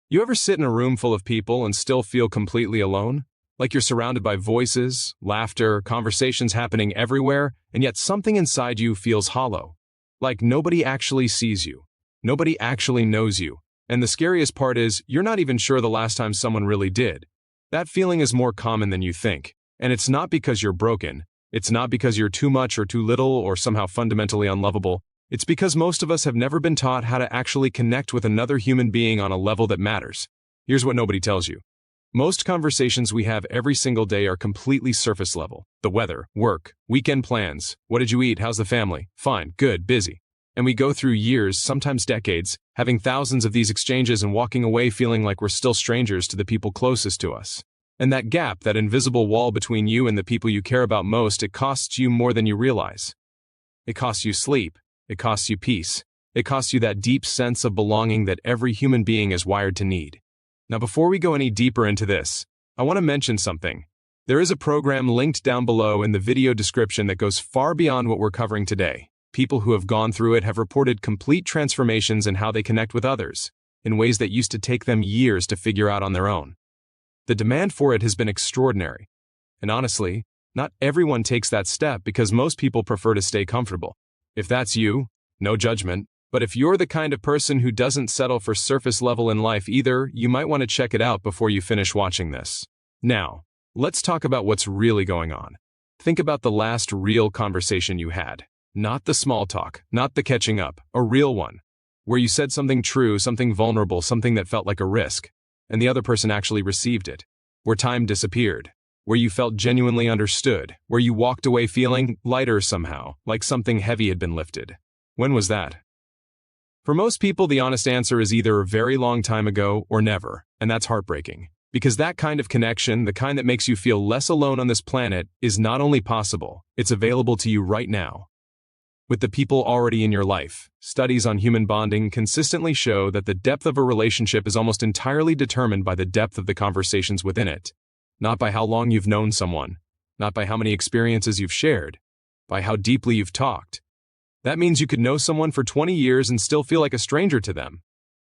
You ever sit in a room full of people and still feel completely alone? Like you're surrounded by voices, laughter, conversations happening everywhere, and yet something inside you feels hollow. Like nobody actually sees you. Nobody actually knows you. And the scariest part is, you're not even sure the last time someone really did. That feeling is more common than you think. And it's not because you're broken. It's not because you're too much or too little or somehow fundamentally unlovable. It's because most of us have never been taught how to actually connect with another human being on a level that matters. Here's what nobody tells you. Most conversations we have every single day are completely surface level. The weather, work, weekend plans, what did you eat, how's the family, fine, good, busy. And we go through years, sometimes decades, having thousands of these exchanges and walking away feeling like we're still strangers to the people closest to us. And that gap, that invisible wall between you and the people you care about most, it costs you more than you realize. It costs you sleep. It costs you peace. It costs you that deep sense of belonging that every human being is wired to need. Now, before we go any deeper into this, I want to mention something. There is a program linked down below in the video description that goes far beyond what we're covering today. People who have gone through it have reported complete transformations in how they connect with others, in ways that used to take them years to figure out on their own. The demand for it has been extraordinary. And honestly, not everyone takes that step because most people prefer to stay comfortable. If that's you, no judgment, but if you're the kind of person who doesn't settle for surface level in life either, you might want to check it out before you finish watching this. Now, let's talk about what's really going on. Think about the last real conversation you had. Not the small talk, not the catching up, a real one. Where you said something true, something vulnerable, something that felt like a risk, and the other person actually received it. Where time disappeared. Where you felt genuinely understood, where you walked away feeling lighter somehow, like something heavy had been lifted. When was that? For most people, the honest answer is either a very long time ago or never, and that's heartbreaking. Because that kind of connection, the kind that makes you feel less alone on this planet, is not only possible, it's available to you right now. With the people already in your life, studies on human bonding consistently show that the depth of a relationship is almost entirely determined by the depth of the conversations within it. Not by how long you've known someone, not by how many experiences you've shared, by how deeply you've talked. That means you could know someone for 20 years and still feel like a stranger to them.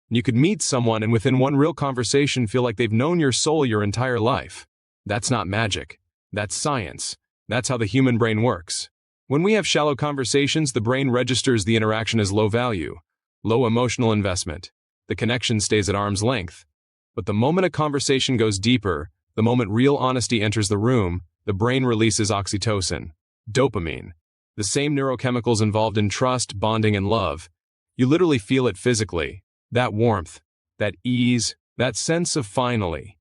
You could meet someone and within one real conversation feel like they've known your soul your entire life. That's not magic. That's science. That's how the human brain works. When we have shallow conversations, the brain registers the interaction as low value, low emotional investment. The connection stays at arm's length. But the moment a conversation goes deeper, the moment real honesty enters the room, the brain releases oxytocin, dopamine, the same neurochemicals involved in trust, bonding, and love. You literally feel it physically, that warmth, that ease, that sense of finally.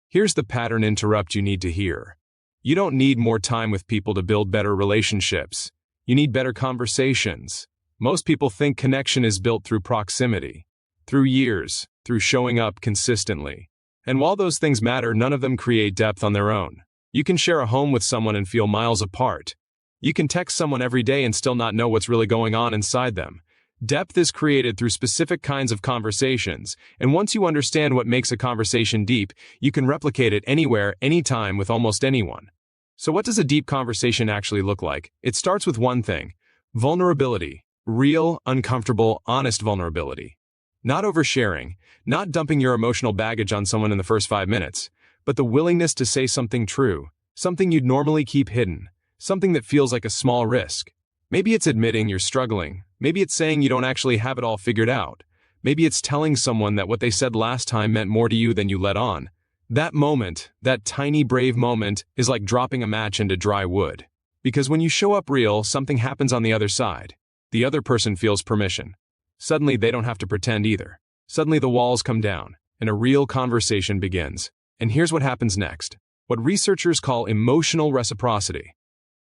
Here's the pattern interrupt you need to hear. You don't need more time with people to build better relationships. You need better conversations. Most people think connection is built through proximity, through years, through showing up consistently. And while those things matter, none of them create depth on their own. You can share a home with someone and feel miles apart. You can text someone every day and still not know what's really going on inside them. Depth is created through specific kinds of conversations, and once you understand what makes a conversation deep, you can replicate it anywhere, anytime, with almost anyone. So what does a deep conversation actually look like? It starts with one thing: vulnerability. Real, uncomfortable, honest vulnerability. Not oversharing, not dumping your emotional baggage on someone in the first 5 minutes, but the willingness to say something true, something you'd normally keep hidden, something that feels like a small risk. Maybe it's admitting you're struggling. Maybe it's saying you don't actually have it all figured out. Maybe it's telling someone that what they said last time meant more to you than you let on. That moment, that tiny brave moment, is like dropping a match into dry wood. Because when you show up real, something happens on the other side. The other person feels permission. Suddenly they don't have to pretend either. Suddenly the walls come down, and a real conversation begins. And here's what happens next. What researchers call emotional reciprocity.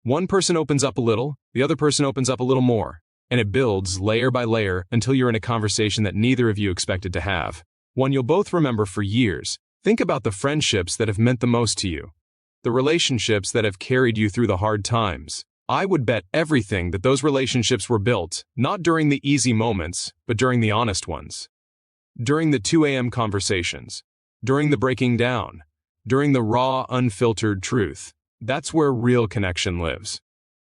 One person opens up a little, the other person opens up a little more, and it builds layer by layer until you're in a conversation that neither of you expected to have. One you'll both remember for years. Think about the friendships that have meant the most to you. The relationships that have carried you through the hard times. I would bet everything that those relationships were built, not during the easy moments, but during the honest ones. During the 2 a.m. conversations. During the breaking down. During the raw, unfiltered truth. That's where real connection lives.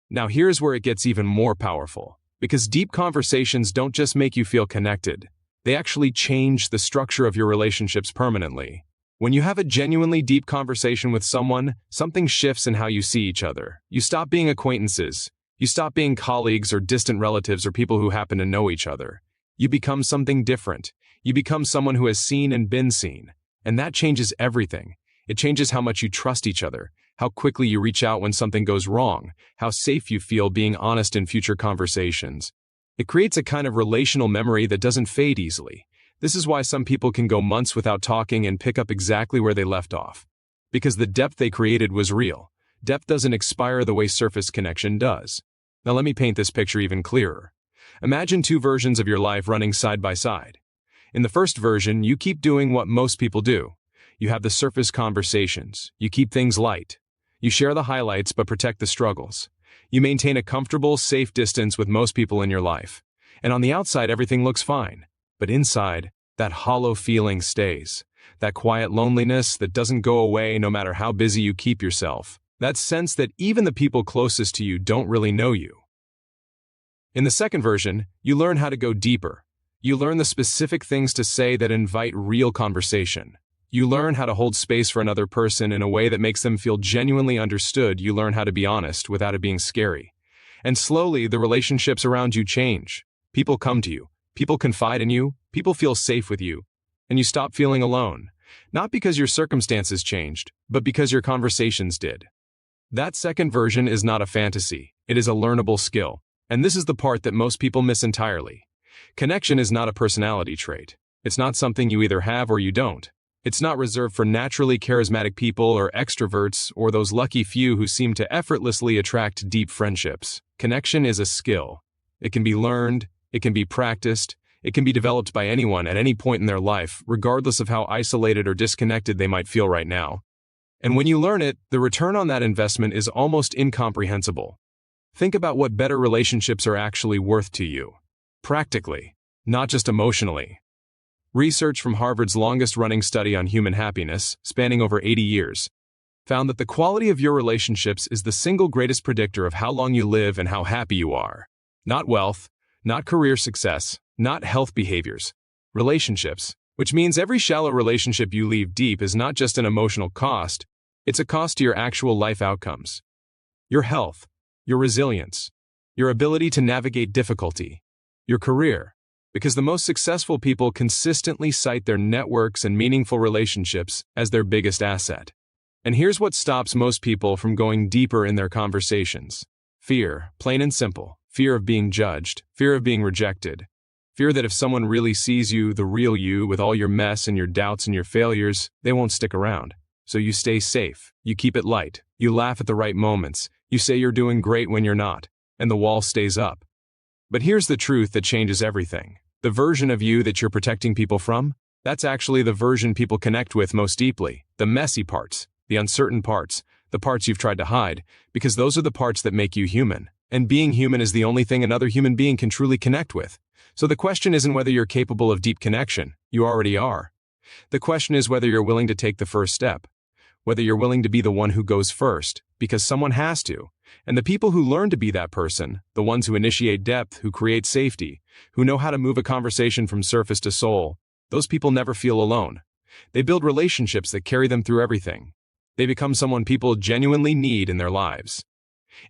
Now here's where it gets even more powerful. Because deep conversations don't just make you feel connected. They actually change the structure of your relationships permanently. When you have a genuinely deep conversation with someone, something shifts in how you see each other. You stop being acquaintances. You stop being colleagues or distant relatives or people who happen to know each other. You become something different. You become someone who has seen and been seen. And that changes everything. It changes how much you trust each other, how quickly you reach out when something goes wrong, how safe you feel being honest in future conversations. It creates a kind of relational memory that doesn't fade easily. This is why some people can go months without talking and pick up exactly where they left off. Because the depth they created was real. Depth doesn't expire the way surface connection does. Now let me paint this picture even clearer. Imagine two versions of your life running side by side. In the first version, you keep doing what most people do. You have the surface conversations. You keep things light. You share the highlights but protect the struggles. You maintain a comfortable, safe distance with most people in your life. And on the outside, everything looks fine. But inside, that hollow feeling stays. That quiet loneliness that doesn't go away no matter how busy you keep yourself. That sense that even the people closest to you don't really know you. In the second version, you learn how to go deeper. You learn the specific things to say that invite real conversation. You learn how to hold space for another person in a way that makes them feel genuinely understood. You learn how to be honest without it being scary. And slowly, the relationships around you change. People come to you. People confide in you. People feel safe with you. And you stop feeling alone. Not because your circumstances changed, but because your conversations did. That second version is not a fantasy. It is a learnable skill. And this is the part that most people miss entirely. Connection is not a personality trait. It's not something you either have or you don't. It's not reserved for naturally charismatic people or extroverts or those lucky few who seem to effortlessly attract deep friendships. Connection is a skill. It can be learned, it can be practiced, it can be developed by anyone at any point in their life, regardless of how isolated or disconnected they might feel right now. And when you learn it, the return on that investment is almost incomprehensible. Think about what better relationships are actually worth to you. Practically, not just emotionally. Research from Harvard's longest-running study on human happiness, spanning over 80 years, found that the quality of your relationships is the single greatest predictor of how long you live and how happy you are. Not wealth, not career success, not health behaviors. Relationships, which means every shallow relationship you leave deep is not just an emotional cost, it's a cost to your actual life outcomes. Your health, your resilience, your ability to navigate difficulty, your career. Because the most successful people consistently cite their networks and meaningful relationships as their biggest asset. And here's what stops most people from going deeper in their conversations. Fear, plain and simple. Fear of being judged, fear of being rejected. Fear that if someone really sees you, the real you, with all your mess and your doubts and your failures, they won't stick around. So you stay safe, you keep it light, you laugh at the right moments, you say you're doing great when you're not, and the wall stays up. But here's the truth that changes everything. The version of you that you're protecting people from, that's actually the version people connect with most deeply. The messy parts, the uncertain parts, the parts you've tried to hide, because those are the parts that make you human. And being human is the only thing another human being can truly connect with. So the question isn't whether you're capable of deep connection. You already are. The question is whether you're willing to take the first step. Whether you're willing to be the one who goes first, because someone has to. And the people who learn to be that person, the ones who initiate depth, who create safety, who know how to move a conversation from surface to soul, those people never feel alone. They build relationships that carry them through everything. They become someone people genuinely need in their lives.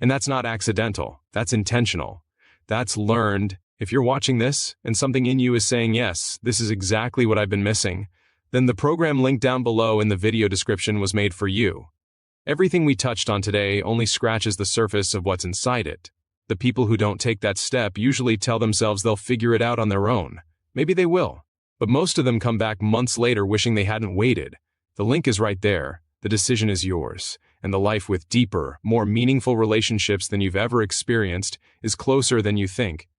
And that's not accidental, that's intentional. That's learned. If you're watching this, and something in you is saying, yes, this is exactly what I've been missing, then the program link down below in the video description was made for you. Everything we touched on today only scratches the surface of what's inside it. The people who don't take that step usually tell themselves they'll figure it out on their own. Maybe they will. But most of them come back months later wishing they hadn't waited. The link is right there. The decision is yours. And the life with deeper, more meaningful relationships than you've ever experienced is closer than you think.